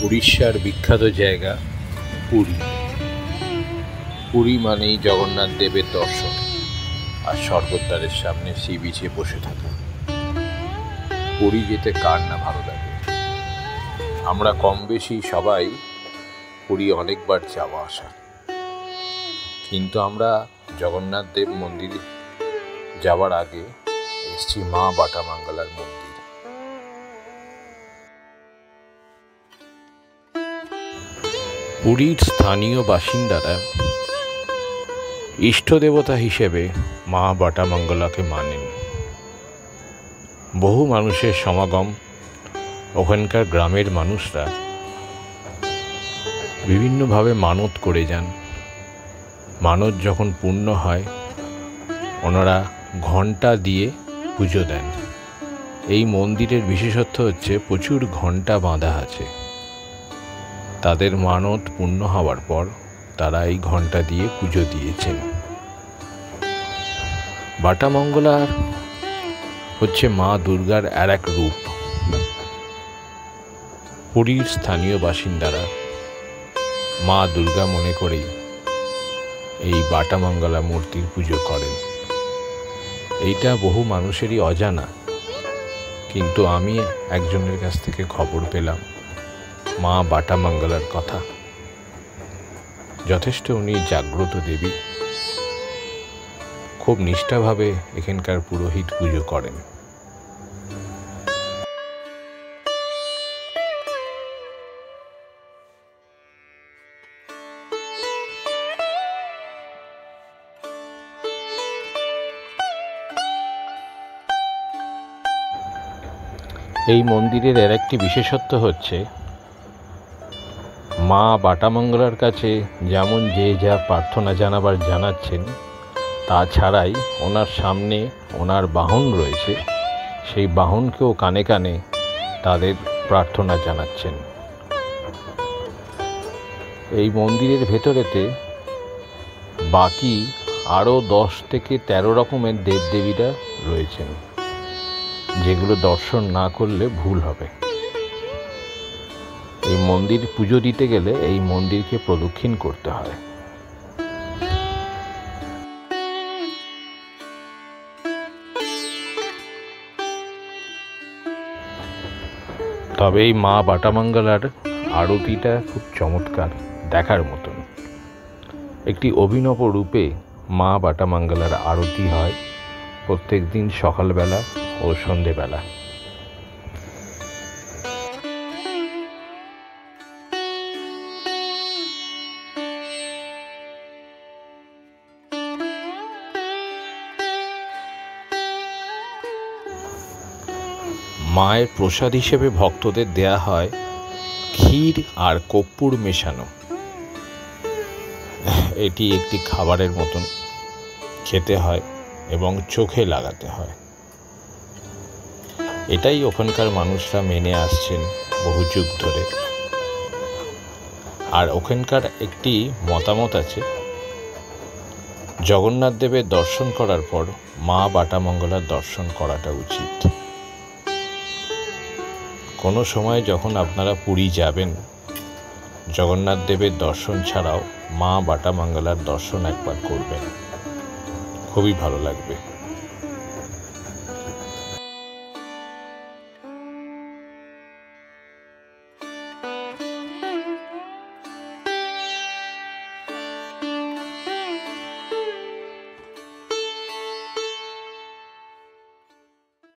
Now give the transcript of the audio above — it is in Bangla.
উড়িষ্যার বিখ্যাত জায়গা পুরী। পুরী মানেই জগন্নাথ দেবের দর্শন আর স্বর্গদ্বারের সামনে সি বিচে বসে থাকা। পুরী যেতে কার না ভালো লাগে। আমরা কম বেশি সবাই পুরী অনেকবার যাওয়া আসা, কিন্তু আমরা জগন্নাথ দেব মন্দির যাওয়ার আগে এসেছি মা বাটামঙ্গলার মন্দির। পুরীর স্থানীয় বাসিন্দারা ইষ্ট দেবতা হিসেবে মা বাটামঙ্গলাকে মানেন। বহু মানুষের সমাগম। ওখানকার গ্রামের মানুষরা বিভিন্নভাবে মানত করে যান। মানত যখন পূর্ণ হয় ওনারা ঘণ্টা দিয়ে পুজো দেন। এই মন্দিরের বিশেষত্ব হচ্ছে প্রচুর ঘণ্টা বাঁধা আছে। তাদের মানত পূর্ণ হওয়ার পর তারা এই ঘণ্টা দিয়ে পুজো দিয়েছেন। বাটামঙ্গলার হচ্ছে মা দুর্গার আর এক রূপ। পুরীর স্থানীয় বাসিন্দারা মা দুর্গা মনে করেই এই বাটামঙ্গলা মূর্তির পুজো করেন। এইটা বহু মানুষেরই অজানা, কিন্তু আমি একজনের কাছ থেকে খবর পেলাম মা বাটামঙ্গলার কথা। যথেষ্ট উনি জাগ্রত দেবী, খুব নিষ্ঠাভাবে এখানকার পুরোহিত পুজো করেন। এই মন্দিরের আর একটি বিশেষত্ব হচ্ছে মা বাটামঙ্গলার কাছে যেমন যে যা প্রার্থনা জানাচ্ছেন, তাছাড়াই ওনার সামনে ওনার বাহন রয়েছে, সেই বাহনকেও কানে কানে তাদের প্রার্থনা জানাচ্ছেন। এই মন্দিরের ভেতরেতে বাকি আরও 10 থেকে 13 রকমের দেবদেবীরা রয়েছেন, যেগুলো দর্শন না করলে ভুল হবে। এই মন্দির পুজো দিতে গেলে এই মন্দিরকে প্রদক্ষিণ করতে হয়। তবে এই মা বাটামঙ্গলার আরতিটা খুব চমৎকার, দেখার মতন। একটি অভিনব রূপে মা বাটামঙ্গলার আরতি হয় প্রত্যেক দিন সকালবেলা ও সন্ধেবেলা। মায়ের প্রসাদ হিসেবে ভক্তদের দেয়া হয় ক্ষীর আর কর্পূর মেশানো। এটি একটি খাবারের মতন খেতে হয় এবং চোখে লাগাতে হয়। এটাই ওখানকার মানুষরা মেনে আসছেন বহু যুগ ধরে। আর ওখানকার একটি মতামত আছে, জগন্নাথ দেবের দর্শন করার পর মা বাটামঙ্গলার দর্শন করাটা উচিত। কোনো সময় যখন আপনারা পুরী যাবেন, জগন্নাথ দেবের দর্শন ছাড়াও মা বাটামঙ্গলার দর্শন একবার করবেন, খুবই ভালো লাগবে।